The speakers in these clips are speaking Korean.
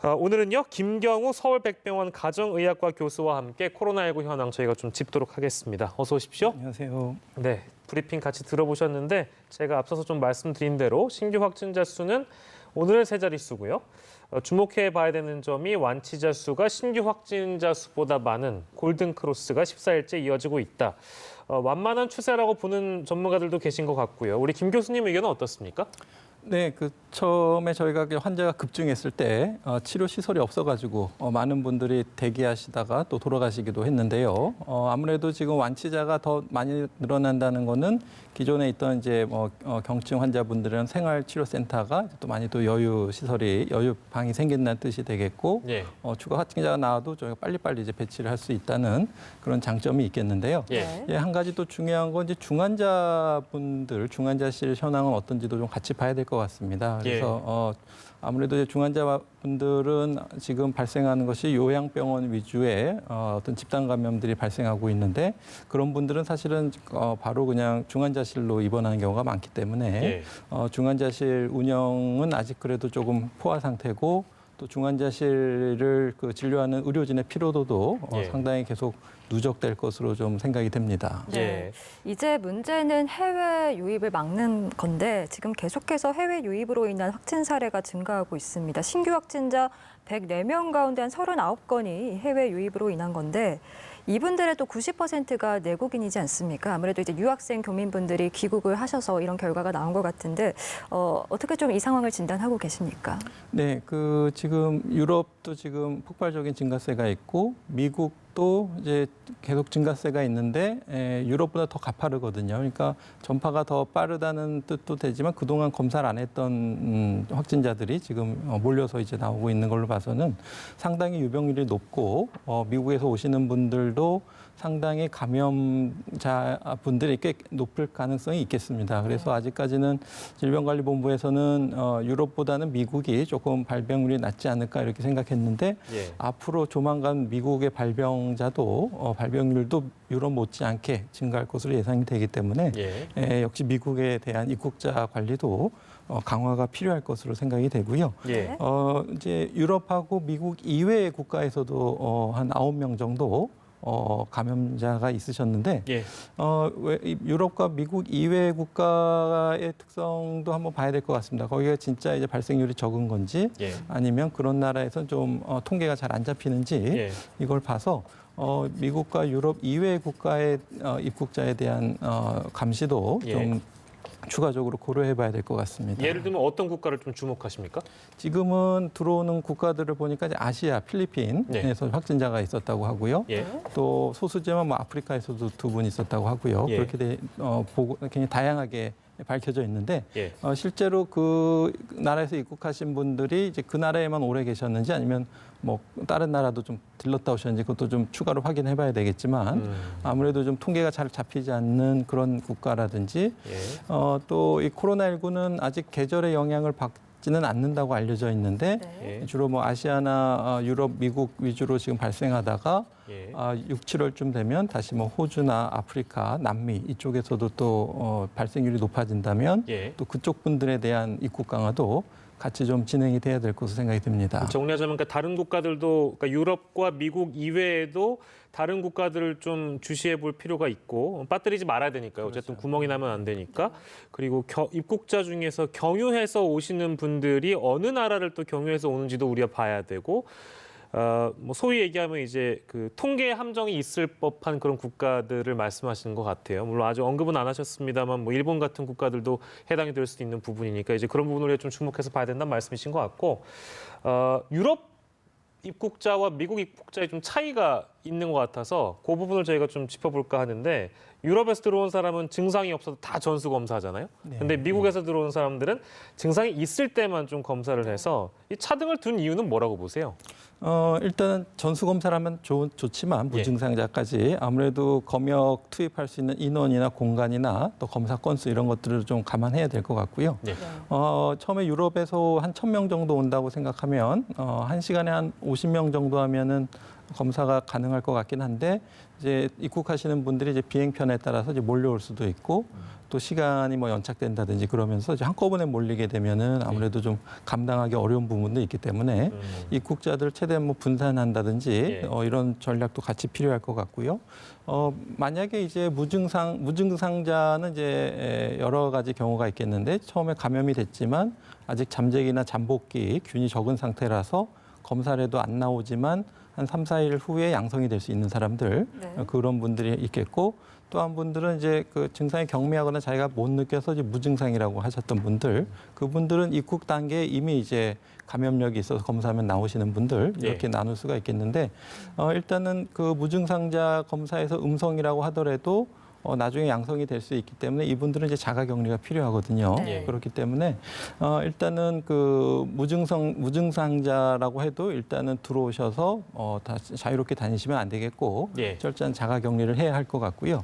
오늘은요, 김경우 서울백병원 가정의학과 교수와 함께 코로나19 현황 저희가 좀 짚도록 하겠습니다. 어서 오십시오. 안녕하세요. 네, 브리핑 같이 들어보셨는데 제가 앞서서 좀 말씀드린 대로 신규 확진자 수는 오늘은 세 자릿수고요. 주목해 봐야 되는 점이 완치자 수가 신규 확진자 수보다 많은 골든크로스가 14일째 이어지고 있다. 완만한 추세라고 보는 전문가들도 계신 것 같고요. 우리 김 교수님 의견은 어떻습니까? 네, 처음에 저희가 환자가 급증했을 때 치료 시설이 없어가지고 많은 분들이 대기하시다가 또 돌아가시기도 했는데요. 아무래도 지금 완치자가 더 많이 늘어난다는 거는 기존에 있던 이제 경증 환자분들은 생활치료센터가 또 많이 또 여유 방이 생긴다는 뜻이 되겠고, 예. 추가 확진자가 나와도 저희가 빨리빨리 이제 배치를 할 수 있다는 그런 장점이 있겠는데요. 예. 예, 한 가지 또 중요한 건 이제 중환자실 현황은 어떤지도 좀 같이 봐야 될 것 같습니다. 그래서 아무래도 이제 중환자분들은 지금 발생하는 것이 요양병원 위주의 어떤 집단 감염들이 발생하고 있는데, 그런 분들은 사실은 바로 그냥 중환자실로 입원하는 경우가 많기 때문에 중환자실 운영은 아직 그래도 조금 포화 상태고, 또 중환자실을 진료하는 의료진의 피로도도 상당히 계속 누적될 것으로 좀 생각이 됩니다. 네. 이제 문제는 해외 유입을 막는 건데, 지금 계속해서 해외 유입으로 인한 확진 사례가 증가하고 있습니다. 신규 확진자 104명 가운데 한 39건이 해외 유입으로 인한 건데, 이분들의 또 90%가 내국인이지 않습니까? 아무래도 이제 유학생 교민분들이 귀국을 하셔서 이런 결과가 나온 것 같은데, 어떻게 좀 이 상황을 진단하고 계십니까? 네, 지금 유럽도 지금 폭발적인 증가세가 있고, 미국도 이제 계속 증가세가 있는데 유럽보다 더 가파르거든요. 그러니까 전파가 더 빠르다는 뜻도 되지만, 그동안 검사를 안 했던 확진자들이 지금 몰려서 이제 나오고 있는 걸로 봐서는 상당히 유병률이 높고, 미국에서 오시는 분들도 상당히 감염자 분들이 꽤 높을 가능성이 있겠습니다. 그래서 아직까지는 질병관리본부에서는 유럽보다는 미국이 조금 발병률이 낮지 않을까 이렇게 생각했는데, 앞으로 조만간 미국의 발병률도 유럽 못지않게 증가할 것으로 예상이 되기 때문에 역시 미국에 대한 입국자 관리도 강화가 필요할 것으로 생각이 되고요. 이제 유럽하고 미국 이외의 국가에서도 한 9명 정도 감염자가 있으셨는데, 유럽과 미국 이외 국가의 특성도 한번 봐야 될 것 같습니다. 거기가 진짜 이제 발생률이 적은 건지, 아니면 그런 나라에서 좀 통계가 잘 안 잡히는지 이걸 봐서 미국과 유럽 이외 국가의 입국자에 대한 감시도 좀 추가적으로 고려해봐야 될 것 같습니다. 예를 들면 어떤 국가를 좀 주목하십니까? 지금은 들어오는 국가들을 보니까 이제 아시아, 필리핀에서 확진자가 있었다고 하고요. 또 소수지만 아프리카에서도 2분 있었다고 하고요. 그렇게 보고 굉장히 다양하게 밝혀져 있는데, 실제로 그 나라에서 입국하신 분들이 이제 그 나라에만 오래 계셨는지, 아니면 다른 나라도 좀 들렀다 오셨는지, 그것도 좀 추가로 확인해 봐야 되겠지만, 아무래도 좀 통계가 잘 잡히지 않는 그런 국가라든지, 또 이 코로나19는 아직 계절의 영향을 받지는 않는다고 알려져 있는데, 주로 아시아나 유럽, 미국 위주로 지금 발생하다가 6, 7월쯤 되면 다시 호주나 아프리카, 남미 이쪽에서도 또 발생률이 높아진다면 또 그쪽 분들에 대한 입국 강화도 같이 좀 진행이 돼야 될 것으로 생각이 듭니다. 정리하자면 다른 국가들도, 그러니까 유럽과 미국 이외에도 다른 국가들을 좀 주시해 볼 필요가 있고, 빠뜨리지 말아야 되니까요. 어쨌든 구멍이 나면 안 되니까. 그리고 입국자 중에서 경유해서 오시는 분들이 어느 나라를 또 경유해서 오는지도 우리가 봐야 되고, 소위 얘기하면 이제 통계 함정이 있을 법한 그런 국가들을 말씀하시는 것 같아요. 물론 아직 언급은 안 하셨습니다만, 일본 같은 국가들도 해당이 될 수 있는 부분이니까 이제 그런 부분을 좀 주목해서 봐야 된다는 말씀이신 것 같고, 유럽 입국자와 미국 입국자의 좀 차이가 있는 것 같아서 그 부분을 저희가 좀 짚어볼까 하는데, 유럽에서 들어온 사람은 증상이 없어도 다 전수 검사하잖아요. 근데 미국에서 들어온 사람들은 증상이 있을 때만 좀 검사를 해서 이 차등을 둔 이유는 뭐라고 보세요? 일단은 전수 검사를 하면 좋지만, 무증상자까지 아무래도 검역 투입할 수 있는 인원이나 공간이나 또 검사 건수 이런 것들을 좀 감안해야 될 것 같고요. 처음에 유럽에서 한 1,000명 정도 온다고 생각하면 한 시간에 한 50명 정도 하면은 검사가 가능할 것 같긴 한데 이제 입국하시는 분들이 이제 비행편에 따라서 이제 몰려올 수도 있고 또 시간이 뭐 연착된다든지 그러면서 이제 한꺼번에 몰리게 되면은 아무래도 좀 감당하기 어려운 부분도 있기 때문에 입국자들 최대한 뭐 분산한다든지 이런 전략도 같이 필요할 것 같고요. 만약에 이제 무증상자는 이제 여러 가지 경우가 있겠는데 처음에 감염이 됐지만 아직 잠재기나 잠복기 균이 적은 상태라서 검사를 해도 안 나오지만 한 3, 4일 후에 양성이 될 수 있는 사람들 그런 분들이 있겠고 또 한 분들은 이제 그 증상이 경미하거나 자기가 못 느껴서 이제 무증상이라고 하셨던 분들 그분들은 입국 단계에 이미 이제 감염력이 있어서 검사하면 나오시는 분들 이렇게 나눌 수가 있겠는데 일단은 그 무증상자 검사에서 음성이라고 하더라도 나중에 양성이 될 수 있기 때문에 이분들은 이제 자가격리가 필요하거든요. 그렇기 때문에 일단은 그 무증상자라고 해도 일단은 들어오셔서 다 자유롭게 다니시면 안 되겠고 철저한 자가격리를 해야 할 것 같고요.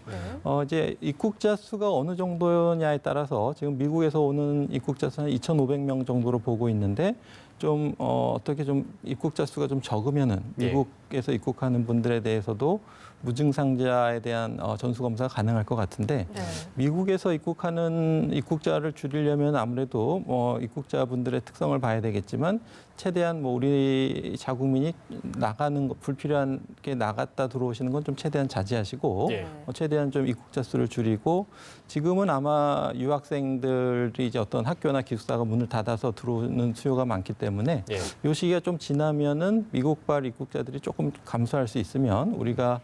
이제 입국자 수가 어느 정도냐에 따라서 지금 미국에서 오는 입국자 수는 2,500명 정도로 보고 있는데 좀 어떻게 좀 입국자 수가 좀 적으면은 미국에서 입국하는 분들에 대해서도 무증상자에 대한 전수 검사가 가능할 것 같은데 미국에서 입국하는 입국자를 줄이려면 아무래도 입국자분들의 특성을 봐야 되겠지만 최대한 뭐 우리 자국민이 나가는 거 불필요하게 나갔다 들어오시는 건 좀 최대한 자제하시고 최대한 좀 입국자 수를 줄이고 지금은 아마 유학생들이 이제 어떤 학교나 기숙사가 문을 닫아서 들어오는 수요가 많기 때문에 이 시기가 좀 지나면은 미국발 입국자들이 조금 감소할 수 있으면 우리가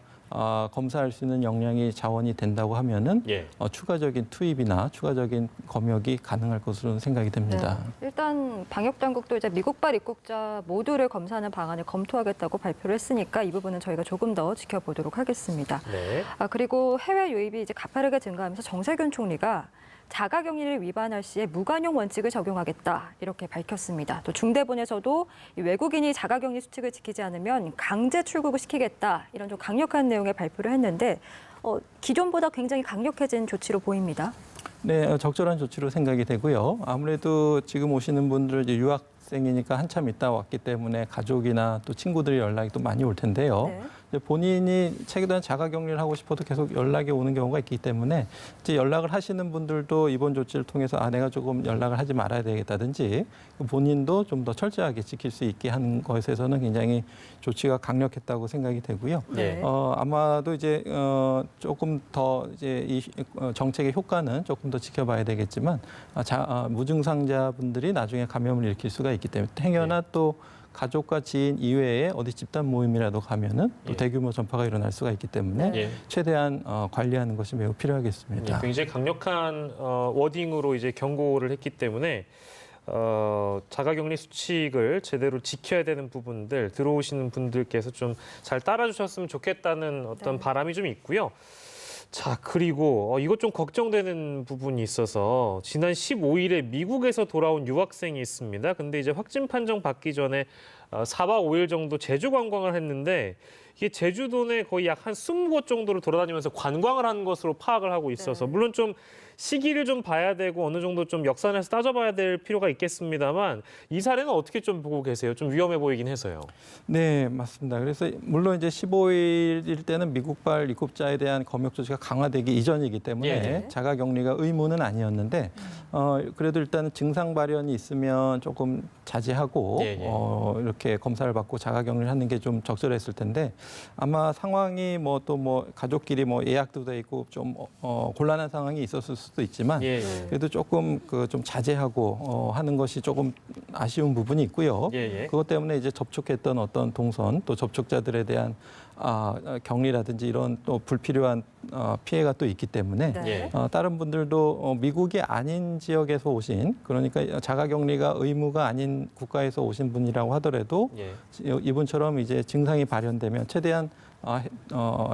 검사할 수 있는 역량이 자원이 된다고 하면은 추가적인 투입이나 추가적인 검역이 가능할 것으로 생각이 됩니다. 일단 방역 당국도 이제 미국발 입국자 모두를 검사하는 방안을 검토하겠다고 발표를 했으니까 이 부분은 저희가 조금 더 지켜보도록 하겠습니다. 그리고 해외 유입이 이제 가파르게 증가하면서 정세균 총리가 자가격리를 위반할 시에 무관용 원칙을 적용하겠다 이렇게 밝혔습니다. 또 중대본에서도 이 외국인이 자가격리 수칙을 지키지 않으면 강제 출국을 시키겠다 이런 좀 강력한 내용의 발표를 했는데 기존보다 굉장히 강력해진 조치로 보입니다. 네, 적절한 조치로 생각이 되고요. 아무래도 지금 오시는 분들 이제 유학생이니까 한참 있다 왔기 때문에 가족이나 또 친구들의 연락이 또 많이 올 텐데요. 이제 본인이 최대한 자가격리를 하고 싶어도 계속 연락이 오는 경우가 있기 때문에 이제 연락을 하시는 분들도 이번 조치를 통해서 내가 조금 연락을 하지 말아야 되겠다든지 본인도 좀 더 철저하게 지킬 수 있게 하는 것에서는 굉장히 조치가 강력했다고 생각이 되고요. 아마도 이제 조금 더 이제 이 정책의 효과는 조금 더 지켜봐야 되겠지만 무증상자분들이 나중에 감염을 일으킬 수가 있기 때문에 행여나 또 가족과 지인 이외에 어디 집단 모임이라도 가면은 또 대규모 전파가 일어날 수가 있기 때문에 최대한 관리하는 것이 매우 필요하겠습니다. 굉장히 강력한 워딩으로 이제 경고를 했기 때문에 자가격리 수칙을 제대로 지켜야 되는 부분들 들어오시는 분들께서 좀 잘 따라주셨으면 좋겠다는 어떤 바람이 좀 있고요. 자, 그리고 이것 좀 걱정되는 부분이 있어서 지난 15일에 미국에서 돌아온 유학생이 있습니다. 근데 이제 확진 판정 받기 전에 4박 5일 정도 제주 관광을 했는데 이게 제주도 내 거의 약 한 20곳 정도를 돌아다니면서 관광을 한 것으로 파악을 하고 있어서 물론 좀 시기를 좀 봐야 되고 어느 정도 좀 역산해서 따져봐야 될 필요가 있겠습니다만 이 사례는 어떻게 좀 보고 계세요? 좀 위험해 보이긴 해서요. 네, 맞습니다. 그래서 물론 이제 15일일 때는 미국발 입국자에 대한 검역 조치가 강화되기 이전이기 때문에 자가격리가 의무는 아니었는데 그래도 일단은 증상 발현이 있으면 조금 자제하고 이렇게 검사를 받고 자가격리를 하는 게 좀 적절했을 텐데 아마 상황이 뭐 또 뭐 가족끼리 뭐 예약도 돼 있고 좀 곤란한 상황이 있었을 수도 있지만 그래도 조금 그 좀 자제하고 하는 것이 조금 아쉬운 부분이 있고요. 그것 때문에 이제 접촉했던 어떤 동선 또 접촉자들에 대한 격리라든지 이런 또 불필요한 피해가 또 있기 때문에 다른 분들도 미국이 아닌 지역에서 오신 그러니까 자가격리가 의무가 아닌 국가에서 오신 분이라고 하더라도 이분처럼 이제 증상이 발현되면 최대한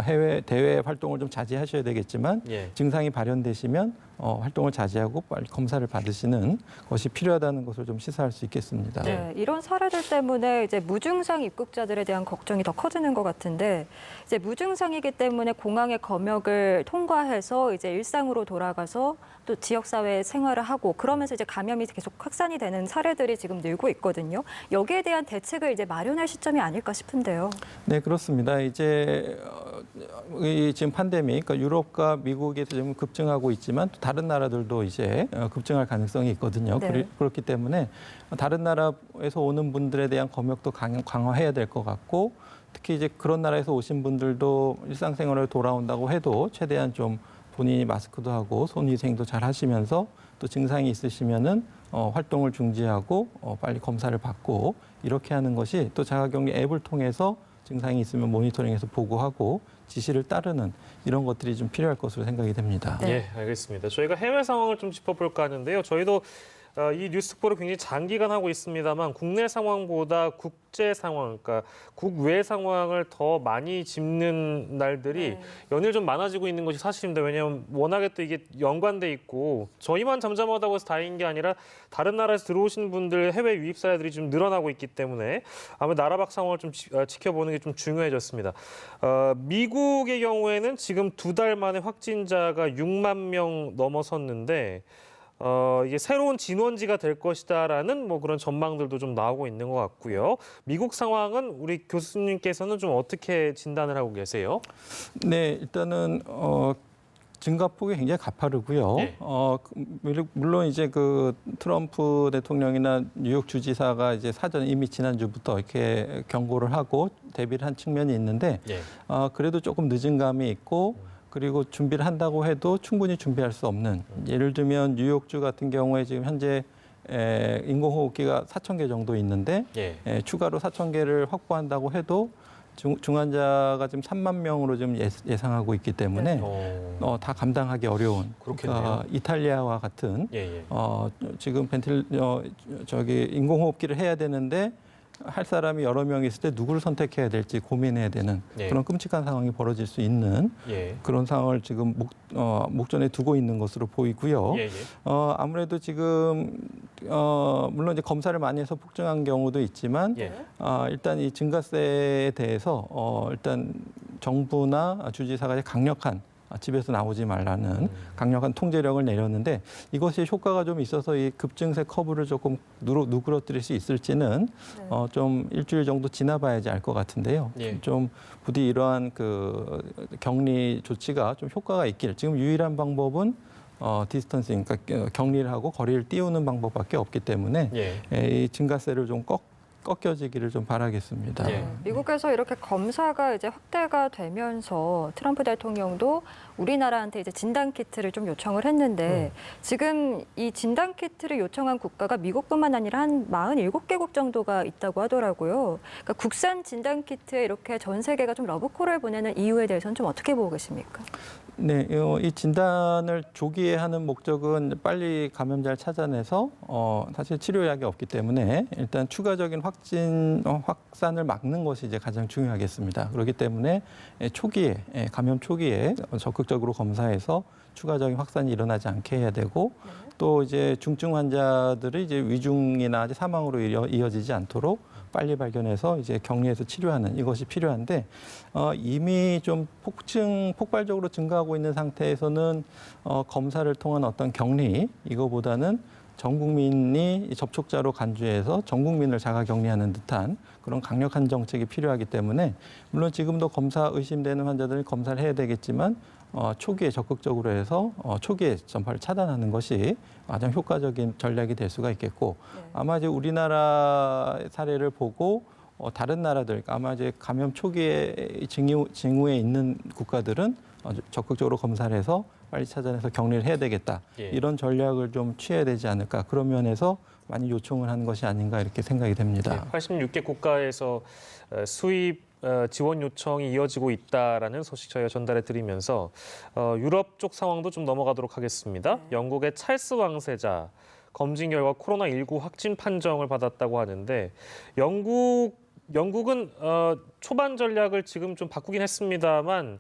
해외 대외 활동을 좀 자제하셔야 되겠지만 증상이 발현되시면 활동을 자제하고 빨리 검사를 받으시는 것이 필요하다는 것을 좀 시사할 수 있겠습니다. 네, 이런 사례들 때문에 이제 무증상 입국자들에 대한 걱정이 더 커지는 것 같은데 이제 무증상이기 때문에 공항의 검역을 통과해서 이제 일상으로 돌아가서 또 지역사회 생활을 하고 그러면서 이제 감염이 계속 확산이 되는 사례들이 지금 늘고 있거든요. 여기에 대한 대책을 이제 마련할 시점이 아닐까 싶은데요. 네, 그렇습니다. 이제 이 지금 팬데믹, 그러니까 유럽과 미국에서 지금 급증하고 있지만 또 다른 나라들도 이제 급증할 가능성이 있거든요. 네. 그렇기 때문에 다른 나라에서 오는 분들에 대한 검역도 강화해야 될 것 같고 특히 이제 그런 나라에서 오신 분들도 일상생활을 돌아온다고 해도 최대한 좀 본인이 마스크도 하고 손위생도 잘 하시면서 또 증상이 있으시면은 활동을 중지하고 빨리 검사를 받고 이렇게 하는 것이 또 자가격리 앱을 통해서 증상이 있으면 모니터링해서 보고하고 지시를 따르는 이런 것들이 좀 필요할 것으로 생각이 됩니다. 네. 예, 알겠습니다. 저희가 해외 상황을 좀 짚어볼까 하는데요. 저희도 이 뉴스포를 굉장히 장기간 하고 있습니다만 국내 상황보다 국제 상황, 그러니까 국외 상황을 더 많이 짚는 날들이 연일 좀 많아지고 있는 것이 사실입니다. 왜냐하면 워낙에 또 이게 연관돼 있고 저희만 잠잠하다고 해서 다행인 게 아니라 다른 나라에서 들어오시는 분들 해외 유입 사례들이 좀 늘어나고 있기 때문에 아마 나라 밖 상황을 좀 지켜보는 게 좀 중요해졌습니다. 미국의 경우에는 지금 2달 만에 확진자가 6만 명 넘어섰는데 이게 새로운 진원지가 될 것이다라는 뭐 그런 전망들도 좀 나오고 있는 것 같고요. 미국 상황은 우리 교수님께서는 좀 어떻게 진단을 하고 계세요? 네, 일단은 증가폭이 굉장히 가파르고요. 네. 물론 이제 그 트럼프 대통령이나 뉴욕 주지사가 이제 사전 이미 지난주부터 이렇게 경고를 하고 대비를 한 측면이 있는데 네. 그래도 조금 늦은 감이 있고 그리고 준비를 한다고 해도 충분히 준비할 수 없는 예를 들면 뉴욕주 같은 경우에 지금 현재 인공호흡기가 4,000개 정도 있는데 예. 추가로 4,000개를 확보한다고 해도 중환자가 지금 3만 명으로 좀 예상하고 있기 때문에 다 감당하기 어려운 그렇겠네요. 이탈리아와 같은 예. 지금 인공호흡기를 해야 되는데 할 사람이 여러 명 있을 때 누구를 선택해야 될지 고민해야 되는 예. 그런 끔찍한 상황이 벌어질 수 있는 예. 그런 상황을 지금 목전에 두고 있는 것으로 보이고요. 예. 아무래도 지금 물론 이제 검사를 많이 해서 폭증한 경우도 있지만 예. 일단 이 증가세에 대해서 일단 정부나 주지사가 이제 강력한 집에서 나오지 말라는 강력한 통제력을 내렸는데 이것이 효과가 좀 있어서 이 급증세 커브를 조금 누그러뜨릴 수 있을지는 좀 일주일 정도 지나봐야지 알 것 같은데요. 예. 좀 부디 이러한 그 격리 조치가 좀 효과가 있길 지금 유일한 방법은 디스턴싱, 그러니까 격리를 하고 거리를 띄우는 방법밖에 없기 때문에 이 증가세를 좀 꺾여지기를 좀 바라겠습니다. 예. 미국에서 이렇게 검사가 이제 확대가 되면서 트럼프 대통령도 우리나라한테 이제 진단 키트를 좀 요청을 했는데 지금 이 진단 키트를 요청한 국가가 미국뿐만 아니라 한 47개국 정도가 있다고 하더라고요. 그러니까 국산 진단 키트에 이렇게 전 세계가 좀 러브콜을 보내는 이유에 대해서는 좀 어떻게 보고 계십니까? 네, 이 진단을 조기에 하는 목적은 빨리 감염자를 찾아내서 사실 치료약이 없기 때문에 일단 추가적인 확산을 막는 것이 이제 가장 중요하겠습니다. 그렇기 때문에 감염 초기에 적극적으로 검사해서 추가적인 확산이 일어나지 않게 해야 되고 또 이제 중증 환자들이 이제 위중이나 사망으로 이어지지 않도록 빨리 발견해서 이제 격리해서 치료하는 이것이 필요한데 이미 좀 폭발적으로 증가하고 있는 상태에서는 검사를 통한 어떤 격리 이거보다는 전 국민이 접촉자로 간주해서 전 국민을 자가 격리하는 듯한 그런 강력한 정책이 필요하기 때문에 물론 지금도 검사 의심되는 환자들은 검사를 해야 되겠지만 초기에 적극적으로 해서 초기에 전파를 차단하는 것이 가장 효과적인 전략이 될 수가 있겠고 아마 이제 우리나라 사례를 보고 다른 나라들 아마 이제 감염 초기에 징후에 있는 국가들은 적극적으로 검사를 해서 빨리 찾아내서 격리를 해야 되겠다. 이런 전략을 좀 취해야 되지 않을까. 그런 면에서 많이 요청을 하는 것이 아닌가 이렇게 생각이 됩니다. 86개 국가에서 수입 지원 요청이 이어지고 있다라는 소식 저희가 전달해 드리면서 유럽 쪽 상황도 좀 넘어가도록 하겠습니다. 영국의 찰스 왕세자 검진 결과 코로나19 확진 판정을 받았다고 하는데 영국은 초반 전략을 지금 좀 바꾸긴 했습니다만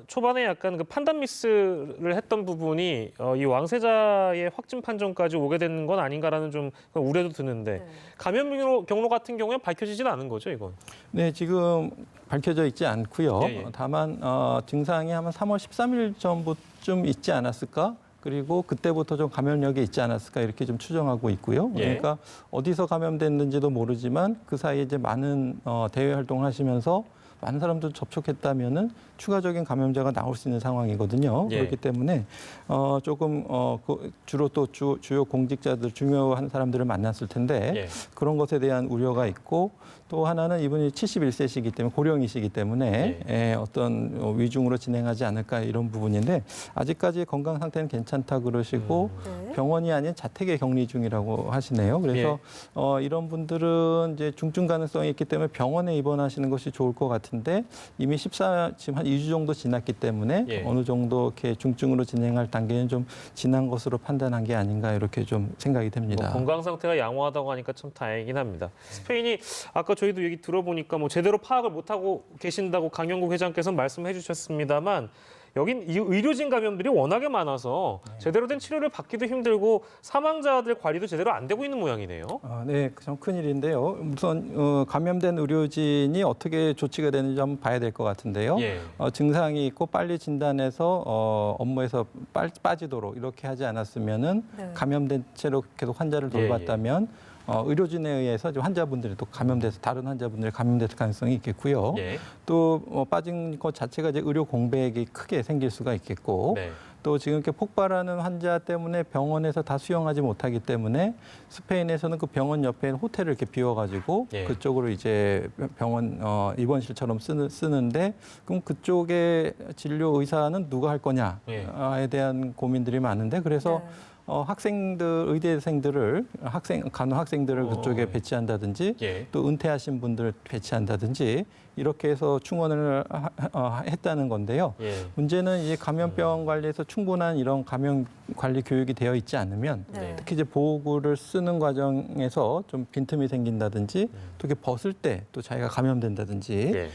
초반에 약간 그 판단 미스를 했던 부분이 이 왕세자의 확진 판정까지 오게 되는 건 아닌가라는 좀 우려도 드는데 네. 감염 경로 같은 경우에 밝혀지진 않은 거죠, 이건? 네, 지금 밝혀져 있지 않고요. 예, 예. 다만 증상이 아마 3월 13일 전부쯤 있지 않았을까? 그리고 그때부터 좀 감염력이 있지 않았을까 이렇게 좀 추정하고 있고요. 예. 그러니까 어디서 감염됐는지도 모르지만 그 사이에 이제 많은 대외 활동을 하시면서 많은 사람들 접촉했다면은 추가적인 감염자가 나올 수 있는 상황이거든요. 예. 그렇기 때문에 조금 주로 또 주요 공직자들 중요한 사람들을 만났을 텐데 예. 그런 것에 대한 우려가 있고 또 하나는 이분이 71세시기 때문에 고령이시기 때문에 어떤 위중으로 진행하지 않을까 이런 부분인데 아직까지 건강 상태는 괜찮다 그러시고 네. 병원이 아닌 자택에 격리 중이라고 하시네요. 그래서 이런 분들은 이제 중증 가능성이 있기 때문에 병원에 입원하시는 것이 좋을 것 같은데 이미 지금 한 2주 정도 지났기 때문에 예. 어느 정도 이렇게 중증으로 진행할 단계는 좀 지난 것으로 판단한 게 아닌가 이렇게 좀 생각이 됩니다. 뭐 건강 상태가 양호하다고 하니까 참 다행이긴 합니다. 스페인이 아까 저희도 얘기 들어보니까 뭐 제대로 파악을 못하고 계신다고 강영국 회장께서 말씀해 주셨습니다만 여긴 이 의료진 감염들이 워낙에 많아서 제대로 된 치료를 받기도 힘들고 사망자들 관리도 제대로 안 되고 있는 모양이네요. 네, 좀 큰일인데요. 우선 감염된 의료진이 어떻게 조치가 되는지 한번 봐야 될 것 같은데요. 예. 증상이 있고 빨리 진단해서 업무에서 빠지도록 이렇게 하지 않았으면은 네. 감염된 채로 계속 환자를 돌봤다면 의료진에 의해서 환자분들이 또 감염돼서 다른 환자분들이 감염될 가능성이 있겠고요. 예. 또 빠진 것 자체가 이제 의료 공백이 크게 생길 수가 있겠고. 네. 또 지금 이렇게 폭발하는 환자 때문에 병원에서 다 수용하지 못하기 때문에 스페인에서는 그 병원 옆에 있는 호텔을 이렇게 비워가지고 예. 그쪽으로 이제 병원 입원실처럼 쓰는데 그럼 그쪽에 진료 의사는 누가 할 거냐에 대한 고민들이 많은데 그래서 네. 학생들 의대생들을 간호 학생들을 그쪽에 배치한다든지 예. 또 은퇴하신 분들 배치한다든지 이렇게 해서 충원을 했다는 건데요. 예. 문제는 이제 감염병 관리에서 충분한 이런 감염 관리 교육이 되어 있지 않으면 네. 특히 이제 보호구를 쓰는 과정에서 좀 빈틈이 생긴다든지 또 이렇게 벗을 때 또 자기가 감염된다든지 예.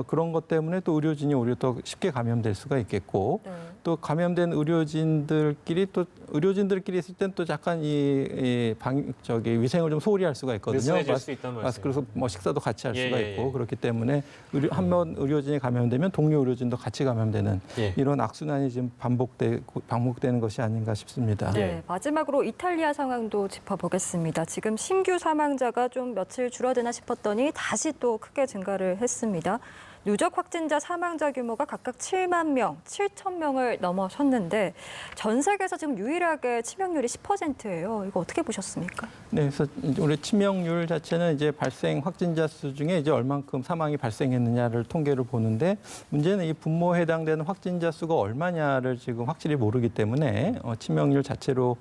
그런 것 때문에 또 의료진이 오히려 더 쉽게 감염될 수가 있겠고 네. 또 감염된 의료진들끼리 있을 땐 또 약간 위생을 좀 소홀히 할 수가 있거든요. 느슨해질 수 있다는 말씀. 그래서 뭐 식사도 같이 할 수가 예, 있고 예. 그렇기 때문에 한 번 의료진이 감염되면 동료 의료진도 같이 감염되는 예. 이런 악순환이 지금 반복되는 것이 아닌가 싶습니다. 예. 네, 마지막으로 이탈리아 상황도 짚어보겠습니다. 지금 신규 사망자가 좀 며칠 줄어드나 싶었더니 다시 또 크게 증가를 했습니다. 누적 확진자 사망자 규모가 각각 7만 명, 7천 명을 넘어섰는데 전 세계에서 지금 유일하게 치명률이 10%예요. 이거 어떻게 보셨습니까? 네, 그래서 우리 치명률 자체는 이제 발생 확진자 수 중에 이제 얼만큼 사망이 발생했느냐를 통계를 보는데 문제는 이 분모에 해당되는 확진자 수가 얼마냐를 지금 확실히 모르기 때문에 치명률 자체로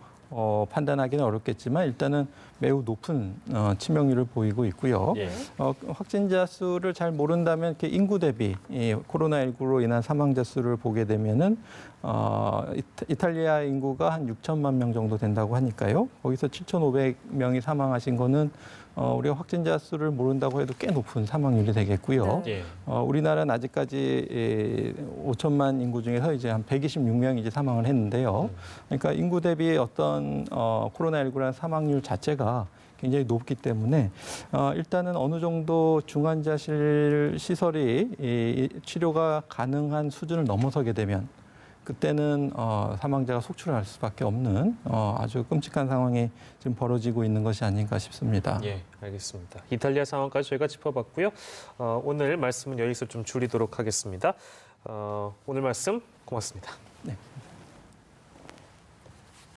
판단하기는 어렵겠지만 일단은 매우 높은 치명률을 보이고 있고요. 예. 확진자 수를 잘 모른다면 이렇게 인구 대비 코로나19로 인한 사망자 수를 보게 되면은 이탈리아 인구가 한 6천만 명 정도 된다고 하니까요. 거기서 7,500명이 사망하신 거는 우리가 확진자 수를 모른다고 해도 꽤 높은 사망률이 되겠고요. 네. 예. 우리나라는 아직까지 5천만 인구 중에서 이제 한 126명이 이제 사망을 했는데요. 그러니까 인구 대비 어떤 코로나19라는 사망률 자체가 굉장히 높기 때문에 일단은 어느 정도 중환자실 시설이 치료가 가능한 수준을 넘어서게 되면 그때는 사망자가 속출할 수밖에 없는 아주 끔찍한 상황이 지금 벌어지고 있는 것이 아닌가 싶습니다. 예, 알겠습니다. 이탈리아 상황까지 저희가 짚어봤고요. 오늘 말씀은 여기서 좀 줄이도록 하겠습니다. 오늘 말씀 고맙습니다. 네.